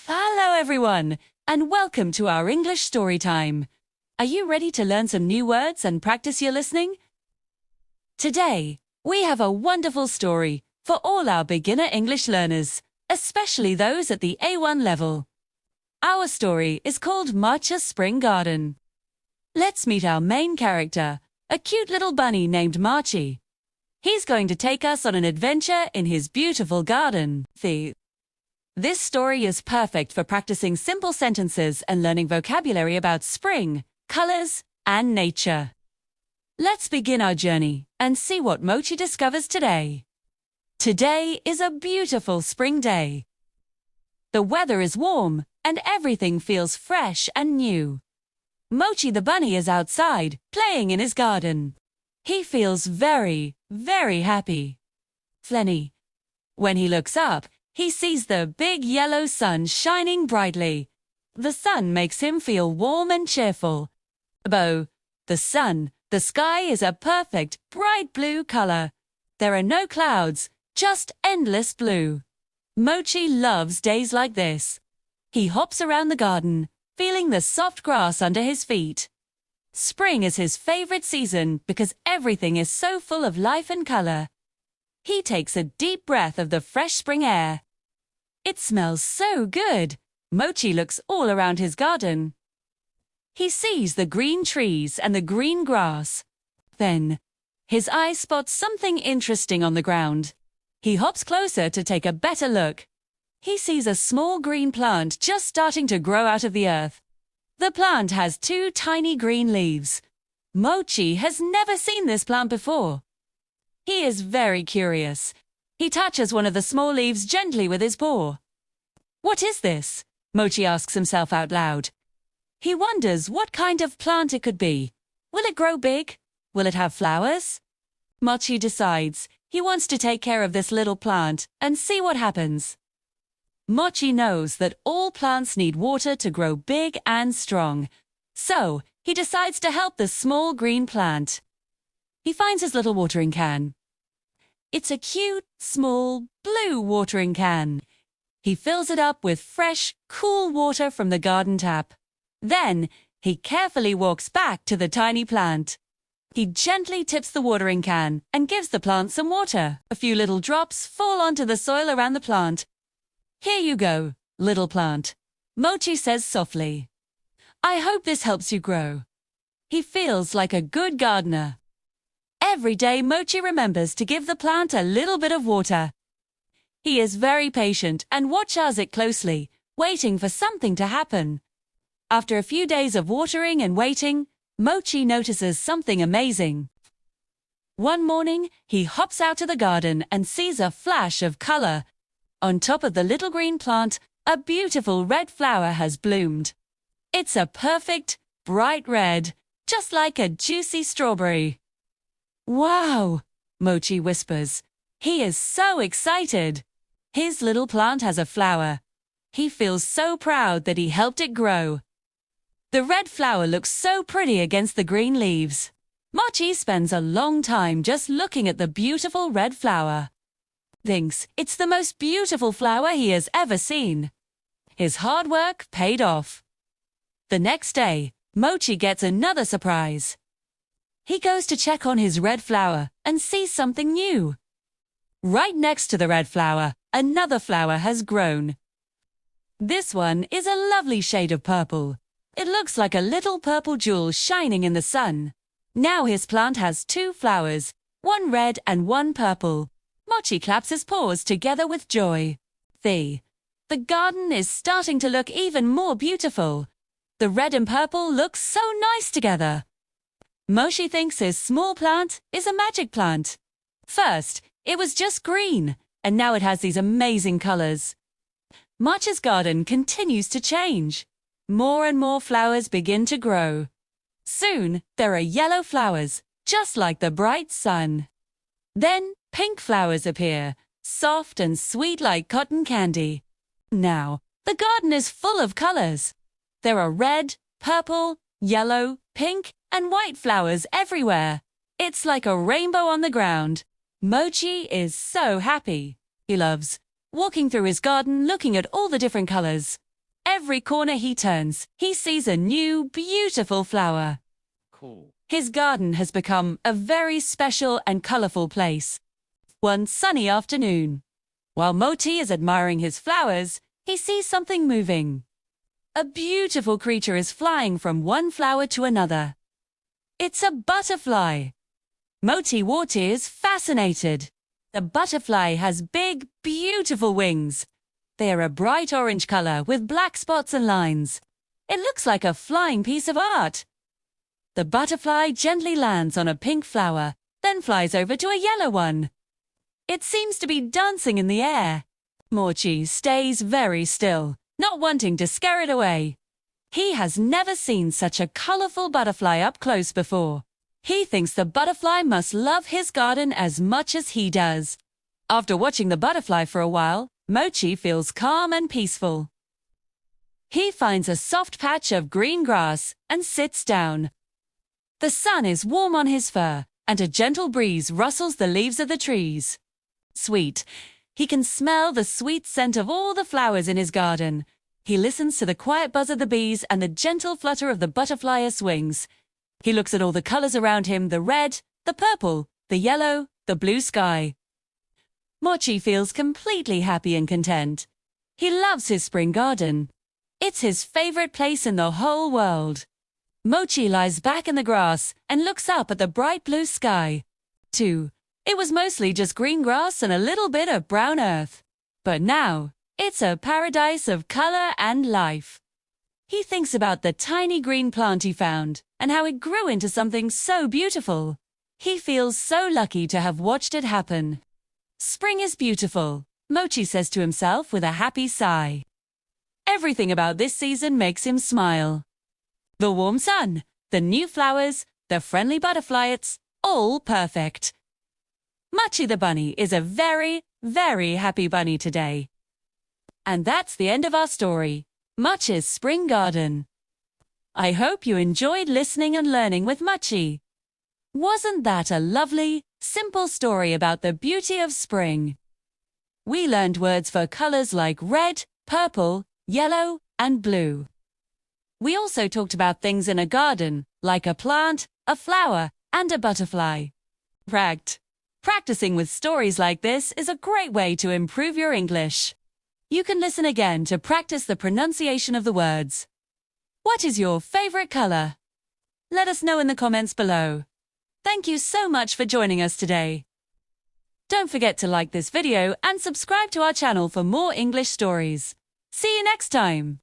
Hello everyone, and welcome to our English story time. Are you ready to learn some new words and practice your listening? Today, we have a wonderful story for all our beginner English learners, especially those at the A1 level. Our story is called Mochi's Spring Garden. Let's meet our main character, a cute little bunny named Mochi. He's going to take us on an adventure in his beautiful garden. This story is perfect for practicing simple sentences and learning vocabulary about spring, colors, and nature. Let's begin our journey and see what Mochi discovers today. Today is a beautiful spring day. The weather is warm and everything feels fresh and new. Mochi the bunny is outside, playing in his garden. He feels very, very happy. When he looks up, he sees the big yellow sun shining brightly. The sun makes him feel warm and cheerful. The sky is a perfect, bright blue color. There are no clouds, just endless blue. Mochi loves days like this. He hops around the garden, feeling the soft grass under his feet. Spring is his favorite season because everything is so full of life and color. He takes a deep breath of the fresh spring air. It smells so good. Mochi looks all around his garden. He sees the green trees and the green grass. Then, his eye spots something interesting on the ground. He hops closer to take a better look. He sees a small green plant just starting to grow out of the earth. The plant has two tiny green leaves. Mochi has never seen this plant before. He is very curious. He touches one of the small leaves gently with his paw. What is this? Mochi asks himself out loud. He wonders what kind of plant it could be. Will it grow big? Will it have flowers? Mochi decides he wants to take care of this little plant and see what happens. Mochi knows that all plants need water to grow big and strong, so he decides to help the small green plant. He finds his little watering can. It's a cute, small, blue watering can. He fills it up with fresh, cool water from the garden tap. Then, he carefully walks back to the tiny plant. He gently tips the watering can and gives the plant some water. A few little drops fall onto the soil around the plant. Here you go, little plant, Mochi says softly. I hope this helps you grow. He feels like a good gardener. Every day, Mochi remembers to give the plant a little bit of water. He is very patient and watches it closely, waiting for something to happen. After a few days of watering and waiting, Mochi notices something amazing. One morning, he hops out to the garden and sees a flash of color. On top of the little green plant, a beautiful red flower has bloomed. It's a perfect, bright red, just like a juicy strawberry. Wow, Mochi whispers. He is so excited. His little plant has a flower. He feels so proud that he helped it grow. The red flower looks so pretty against the green leaves. Mochi spends a long time just looking at the beautiful red flower. Thinks it's the most beautiful flower he has ever seen. His hard work paid off. The next day, Mochi gets another surprise. He goes to check on his red flower and sees something new. Right next to the red flower, another flower has grown. This one is a lovely shade of purple. It looks like a little purple jewel shining in the sun. Now his plant has two flowers, one red and one purple. Mochi claps his paws together with joy. The garden is starting to look even more beautiful. The red and purple look so nice together. Mochi thinks his small plant is a magic plant. First, it was just green, and now it has these amazing colors. Mochi's garden continues to change. More and more flowers begin to grow. Soon, there are yellow flowers, just like the bright sun. Then, pink flowers appear, soft and sweet like cotton candy. Now, the garden is full of colors. There are red, purple, yellow, pink, and white flowers everywhere. It's like a rainbow on the ground. Mochi is so happy. He loves walking through his garden looking at all the different colors. Every corner he turns, he sees a new, beautiful flower. Cool. His garden has become a very special and colorful place. One sunny afternoon, while Mochi is admiring his flowers, he sees something moving. A beautiful creature is flying from one flower to another. It's a butterfly. Mochi Water is fascinated. The butterfly has big, beautiful wings. They are a bright orange color with black spots and lines. It looks like a flying piece of art. The butterfly gently lands on a pink flower, then flies over to a yellow one. It seems to be dancing in the air. Mochi stays very still, not wanting to scare it away. He has never seen such a colorful butterfly up close before. He thinks the butterfly must love his garden as much as he does. After watching the butterfly for a while, Mochi feels calm and peaceful. He finds a soft patch of green grass and sits down. The sun is warm on his fur, and a gentle breeze rustles the leaves of the trees. Sweet. He can smell the sweet scent of all the flowers in his garden. He listens to the quiet buzz of the bees and the gentle flutter of the butterfly's wings. He looks at all the colors around him, the red, the purple, the yellow, the blue sky. Mochi feels completely happy and content. He loves his spring garden. It's his favorite place in the whole world. Mochi lies back in the grass and looks up at the bright blue sky. It was mostly just green grass and a little bit of brown earth. But now, it's a paradise of color and life. He thinks about the tiny green plant he found and how it grew into something so beautiful. He feels so lucky to have watched it happen. Spring is beautiful, Mochi says to himself with a happy sigh. Everything about this season makes him smile. The warm sun, the new flowers, the friendly butterflies, all perfect. Mochi the Bunny is a very, very happy bunny today. And that's the end of our story, Mochi's Spring Garden. I hope you enjoyed listening and learning with Mochi. Wasn't that a lovely, simple story about the beauty of spring? We learned words for colors like red, purple, yellow, and blue. We also talked about things in a garden, like a plant, a flower, and a butterfly. Practicing with stories like this is a great way to improve your English. You can listen again to practice the pronunciation of the words. What is your favorite color? Let us know in the comments below. Thank you so much for joining us today. Don't forget to like this video and subscribe to our channel for more English stories. See you next time!